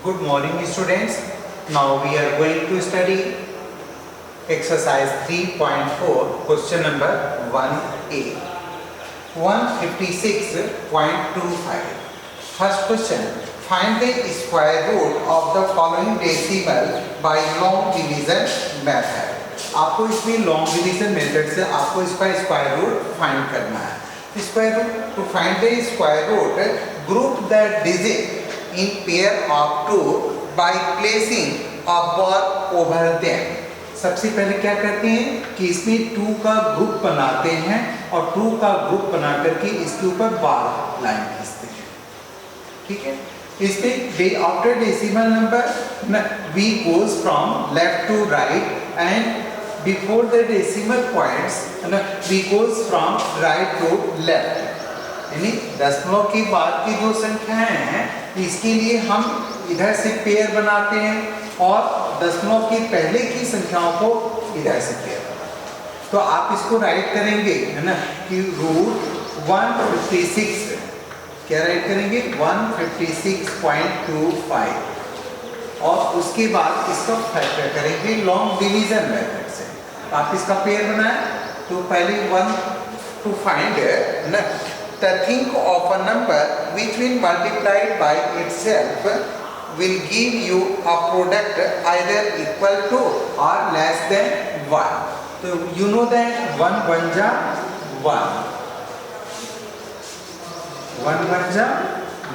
Good morning students. Now we are going to study exercise 3.4 question number 1A 156.25. First question, find the square root of the following decimal by long division method. आपको इसमें long division method से आपको इसका square root find करना है. Square root to find the square root group the digit in pair of two by placing a bar over them. सबसे पहले क्या करते हैं कि इसमें 2 का ग्रुप बनाते हैं और 2 का ग्रुप बना करके इसके ऊपर बार लाइन खींचते हैं. ठीक है. इसमें after decimal number we goes from left to right and before the decimal points we goes from right to left. यानी दशमलव के बाद की जो संख्याएं हैं इसके लिए हम इधर से पेयर बनाते हैं और दशमलव के पहले की संख्याओं को इधर से पेयर बनाते हैं. तो आप इसको राइट करेंगे है ना कि रूट 156 क्या राइट करेंगे 156.25 और उसके बाद इसका फैक्टर करेंगे लॉन्ग डिवीजन मेथड से. आप इसका पेयर बनाएं तो पहले 1 टू फाइंड ना think of a number which when multiplied by itself will give you a product either equal to or less than 1. So you know that 1 1 ja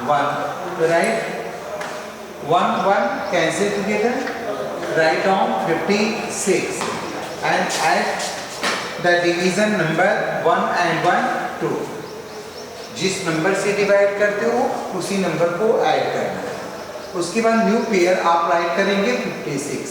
1 right 1 1 cancel together write down 56 and add the division number 1 and 1 2. जिस number से divide करते हो उसी number को add करना है. उसके बाद न्यू पेयर आप राइट करेंगे 56.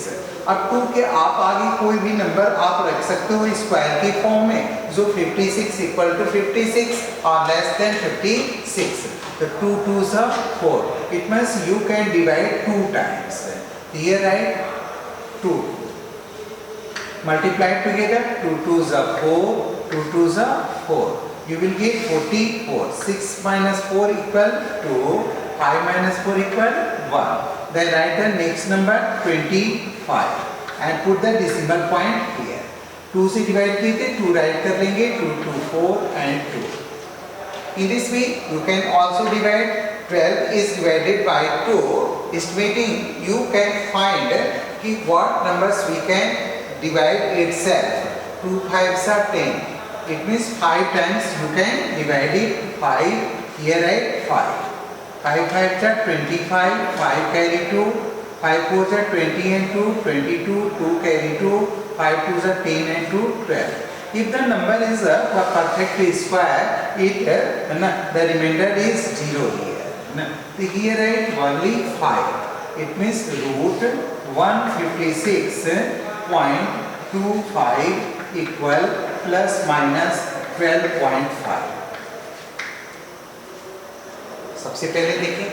अब 2 के आप आगे कोई भी नंबर आप रख सकते हो स्क्वायर की फॉर्म में जो 56 इक्वल टू 56 और लेस देन 56. तो 2 2s are 4. It means you can divide 2 times. Here right 2 multiplied together 2 2s are 4 2 2s are 4. You will get 44. 6 minus 4 equal to 5 minus 4 equal 1. Then write the next number 25 and put the decimal point here. 2 से divide किए थे 2 write कर लेंगे 2 2 4 and 2. In this way you can also divide 12 is divided by 2. Estimating you can find कि what numbers we can divide itself. 2 5s are 10. It means 5 times you can divide it 5. Here write 5. 5 5s are 25. 5 carry 2. 5 4s are 20 and 2. 22. 2 carry 2. 5 2s are 10 and 2 12. If the number is a perfect square, the remainder is 0 here. So here write only 5. It means root 156.25 equal plus minus 12.5. सबसे पहले देखिए,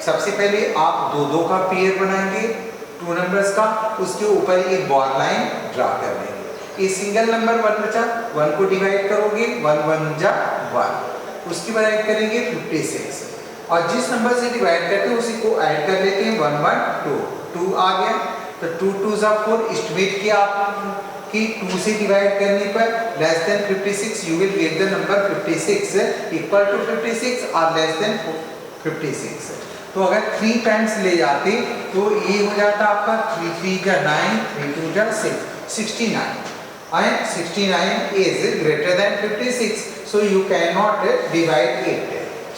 सबसे पहले आप 2 का pair बनाएंगे 2 numbers का, उसके ऊपर एक बार लाइन ड्रा कर लेंगे. ये सिंगल नंबर 1 बचा 1 को डिवाइड करोगे 1 1 जा 1. उसके बाद ऐड करेंगे 56 और जिस नंबर से डिवाइड करते हैं उसी को ऐड कर लेते हैं 1 1 2 2 आ गया. तो 2 2s are 4. एस्टिमेट किया आप कि 2 से डिवाइड करने पर less than 56 you will get the number 56 equal to 56 और लेस देन 56. तो अगर 3 टाइम्स ले जाते तो ये हो जाता आपका 3 3 जा 9 3 2 जा 6 69 and 69 is greater than 56, so you cannot divide it.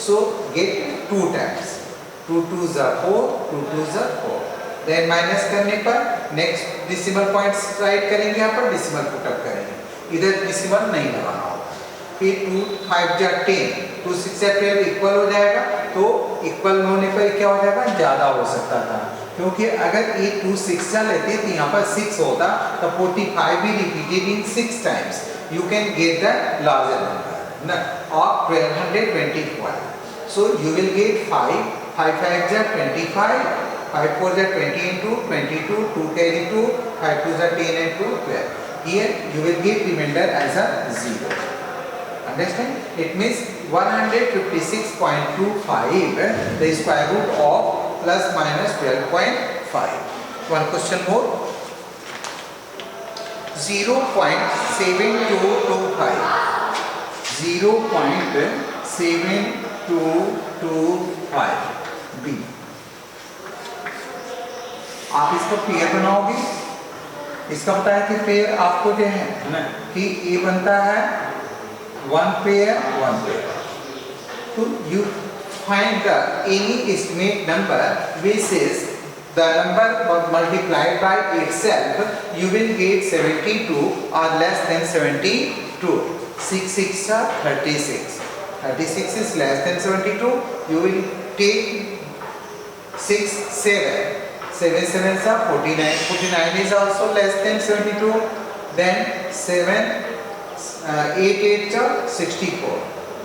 So get 2 times. 2 2s are 4 2 2s are 4. Then minus करने पर नेक्स्ट डेसिमल पॉइंट्स राइट करेंगे, यहाँ पर डेसिमल पुटअप करेंगे. इधर डेसिमल नहीं लगाना होगा. फिर 2 5 जा 10 2 6 जा 12 इक्वल हो जाएगा. तो इक्वल होने पर क्या हो जाएगा ज़्यादा हो सकता था क्योंकि अगर ये 2 6 जा लेते तो यहाँ पर 6 होता तो 45 भी repeated in 6 times. You can get the larger number और 1225. सो यू विल गेट 5 5 5 जा 25 5 4s are 20 and 2 22 2 carry 2 5 2s are 10 and 2 12. Here you will get remainder as a 0. Understand? It means 156.25 the square root of plus minus 12.5. One question more. 0.7225. 0.7225 B. आप इसका pair बनाओगे। इसका पता है कि pair आपको क्या है ना, कि ए बनता है 1 पेयर 1 पेयर। तो you find the any estimate number which is the number multiplied by itself, you will get 72 or less than 72. 6 6 are 36. 36 is less than 72. You will take 6 7. 7 7s are 49. 49 is also less than 72. Then 7 8 8 are 64.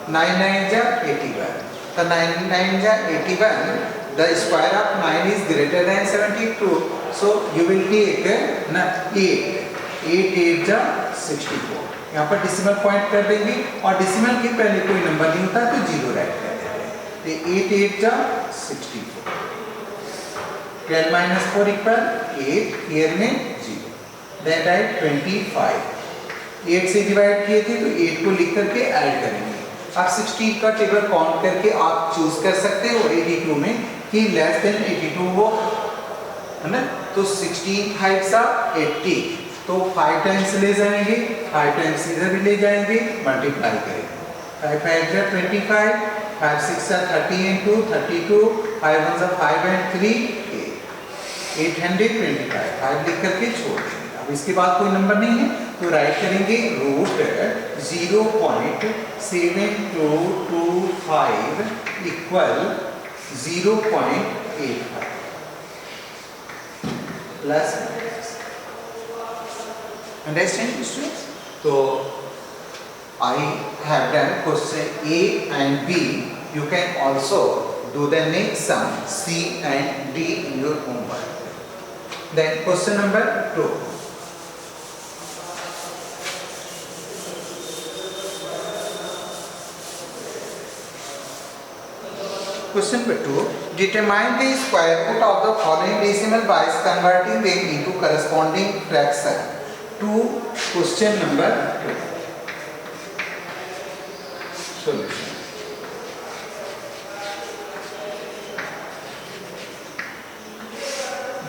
9 9 are 81. The 9 9 are 81. The square of 9 is greater than 72. So you will take 8. 8 8 are 64. यहाँ पर decimal point कर देंगे और decimal के पहले कोई number नहीं होता तो जीरो राइट कर देते हैं। 8 8 are 64. 12 minus 4 equal 8. Here में 0. Then write 25. 8 से डिवाइड किए थे तो 8 को लिख करके ऐड करेंगे। आप 16 का टेबल काउंट करके आप चूज कर सकते हो 82 में कि लेस देन 82 हो, है ना। तो 16 5s are 80, तो 5 टाइम्स ले जाएंगे, 5 टाइम्स इधर भी ले जाएंगे, मल्टीप्लाई करेंगे। 5 5 are 25, 5 6 are 30 into 32, 5 1s are 5 and 3 8, 825। 5 लिख करके छोड़ देंगे। अब इसके बाद कोई नंबर नहीं है तो राइट करेंगे root 0.7225 equal 0.85 plus minus. Understand students? तो I have done question A and B. You can also do the next sum C and D in your homework. Then question number 2. Question number 2. Determine the square root of the following decimal by converting them into corresponding fraction. To question number 2. Solution.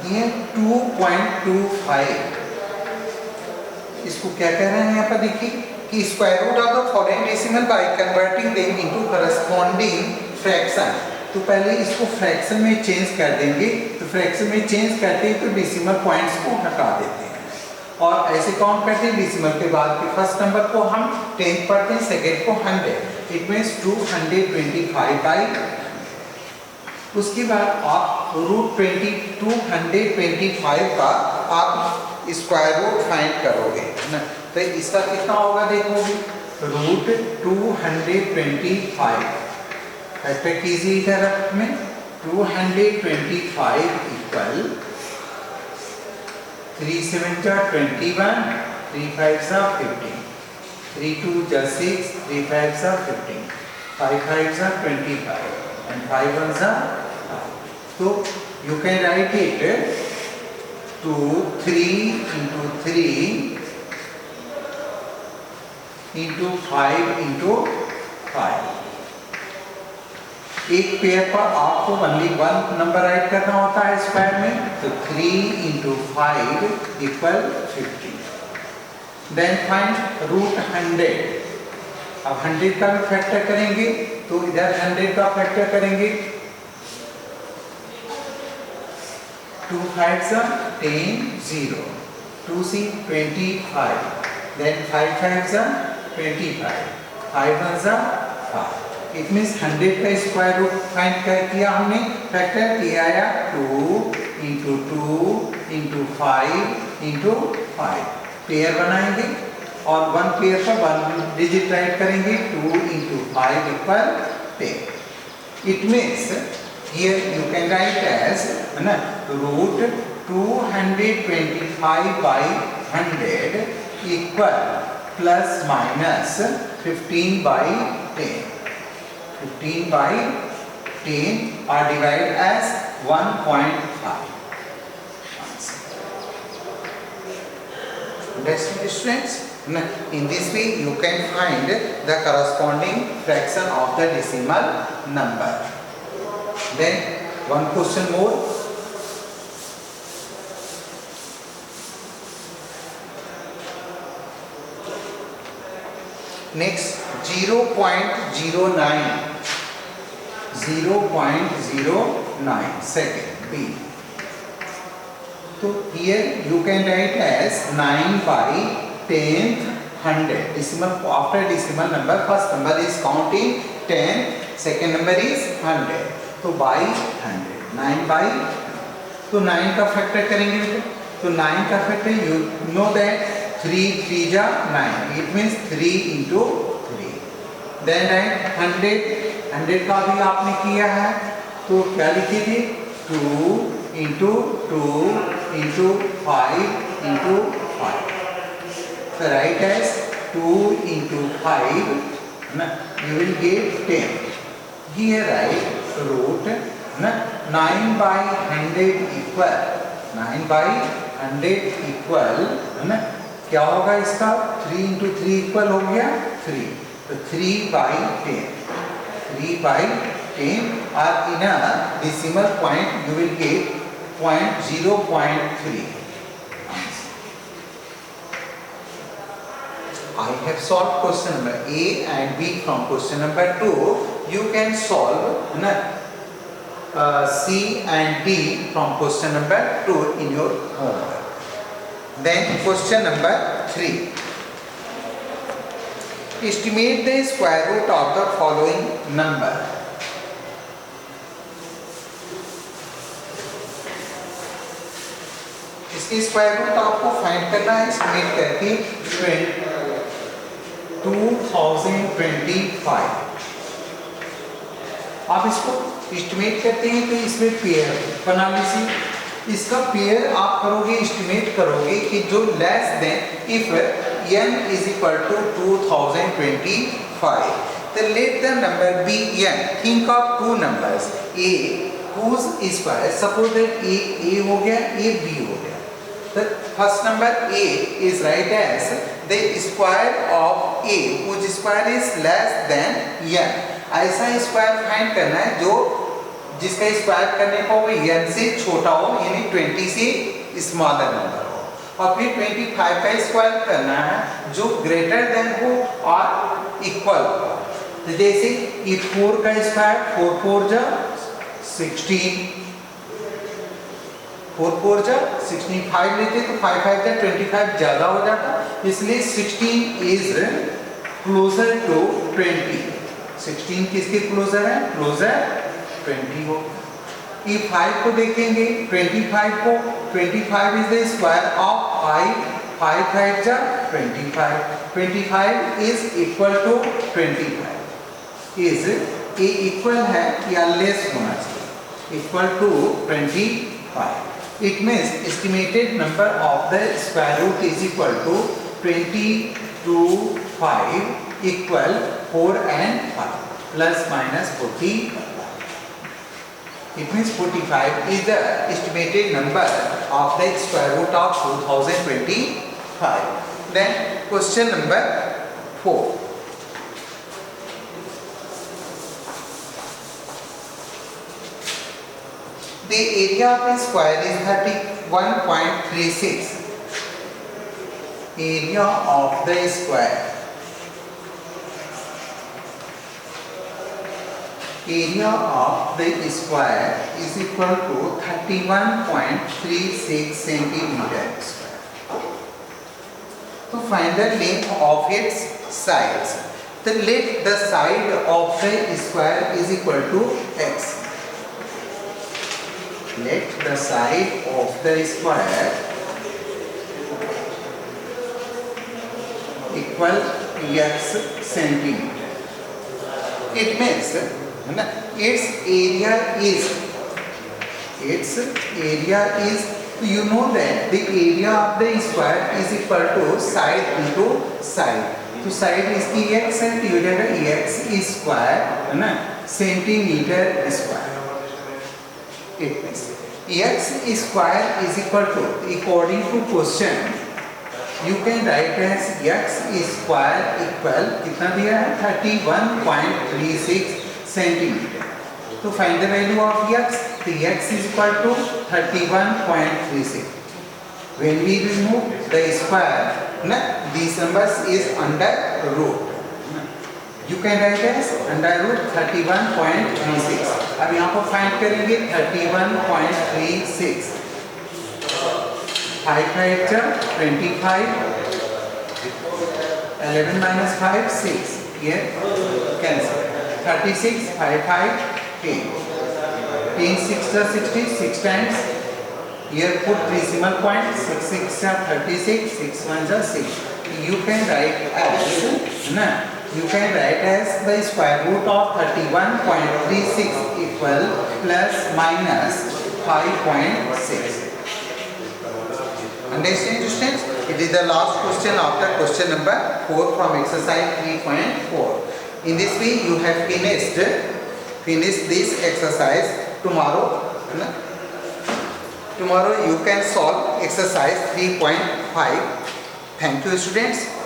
ये 2.25 इसको क्या कह रहे हैं यहाँ पर देखिए कि square root of the following decimal by converting them into corresponding fraction. तो पहले इसको फ्रैक्शन में चेंज कर देंगे, तो फ्रैक्शन में चेंज करते हैं तो डेसिमल पॉइंट्स को हटा देते हैं और ऐसे काउंट करते हैं। डेसिमल के बाद के फर्स्ट नंबर को हम 10 पढ़ते हैं, सेकेंड को 100। It means 225/। उसके बाद आप रूट 225 का आप स्क्वायर रूट फाइंड करोगे ना, तो इसका कितना होगा देखोगे। रूट 225 फैक्टर कीजिए इधर में 225 equal 3 7 are 21, 3 5s are 15, 3 2s are 6, 3 5s are 15, 5 5s are 25 and 5 1s are 5. So you can write it 3 into 3 into 5 into 5. एक पेयर पर आपको ओनली वन नंबर राइट करना होता है स्क्वायर में, तो 3 into 5 equal 50. Then find root 100. अब 100 का भी फैक्टर करेंगे तो इधर 100 का फैक्टर करेंगे। 2 5s are 10 0, 2 c 25, then 5 5s are 25, 5 1s are 5. It means 100 का स्क्वायर रूट फाइंड किया हमने, फैक्टर किया आया 2 into 2 into 5 into 5। पेयर बनाएंगे और वन पेयर पर वन डिजिट राइट करेंगे। 2 into 5 equal 10। It means here you can write as ना root 225/100 equal plus minus 15/10। 15/10 are divided as 1.5. Understand, students? In this way you can find the corresponding fraction of the decimal number. Then one question more. Next, 0.09. 0.09 second B. So here you can write as 9/10th 100. Decimal, after decimal number, first number is counting 10, second number is 100. तो by 100, 9/100. तो 9 का factor करेंगे बेटा. तो 9 का factor you know that 3 3 जा 9. It means 3 into 3. Then write 100. 100 का भी आपने किया है. तो क्या लिखे थे? 2 into 2 into 5 into 5. So write as 2 into 5. You will get 10. Here write root 9/100 equal 9/100 equal क्या होगा इसका? 3 into 3 equal हो गया 3. तो 3/10. 3/10 or in a decimal point you will get 0.3. I have solved question number A and B from question number 2. You can solve C and D from question number 2 in your homework. Then question number 3. Estimate the square root of the following number. इसकी square root आपको find करना है. Estimate करके 2025. आप इसको estimate करते हैं तो इसमें पेयर बना लीजिए. इसका पेयर आप करोगे, एस्टिमेट करोगे कि जो less than if n is equal to 2025. Then let the number be n. Think of two numbers a whose square, suppose that a हो गया, a b हो गया. The first number a is right as the square of a whose square is less than n. ऐसा square find करना है जो जिसका square करने को वो n से छोटा हो, यानी 20 से स्मॉलर नंबर हो. और फिर 25 का स्क्वायर करना है जो ग्रेटर देन हो और इक्वल हो. तो जैसे ये 4 का स्क्वायर 4 4 जा 16, 4 4 जा 16, 5 लेते तो 5 5 जा 25 ज्यादा हो जाता, इसलिए 16 इज क्लोजर टू 20. 16 किसके क्लोजर है? क्लोजर 20 हो. ये 5 को देखेंगे 25 को, 25 इज द स्क्वायर ऑफ 5, 5 5 जा 25, 25 इज इक्वल टू 25. इज ये इक्वल है या लेस होना चाहिए? Equal to 25. It means estimated number of the square root is equal to 20 to 5 equal 4 and 5 plus minus 40. It means 45 is the estimated number of the square root of 2025. Then question number 4. The area of a square is 31.36. Area of the square. Area of the square is equal to 31.36 centimeter square. To find the length of its sides, then let the side of the square is equal to x. Let the side of the square equal x centimeter. It means its area is you know that the area of the square is equal to side into side. तो side इसकी x है तो ये जाएगा x square है ना, centimetre square. It means x square is equal to, according to question, you can write as x square equal कितना दिया है 31.36 सेंटीमीटर. तो find the value of x. The x is equal to 31.36. When we remove the square, these numbers is under root. You can write as under root 31.36. अब यहाँ पर find करेंगे 31.36. 5 5 25. 11 minus 5 6. Here cancel. 36 5 5 10. 10 6 60. 6 times. Here put decimal point. 6 6 36. 6 1 6. You can write as you can write as the square root of 31.36 equal plus minus 5.6. Understand, students? It is the last question after question number 4 from exercise 3.4. In this way you have finished this exercise. Tomorrow you can solve exercise 3.5. Thank you, students.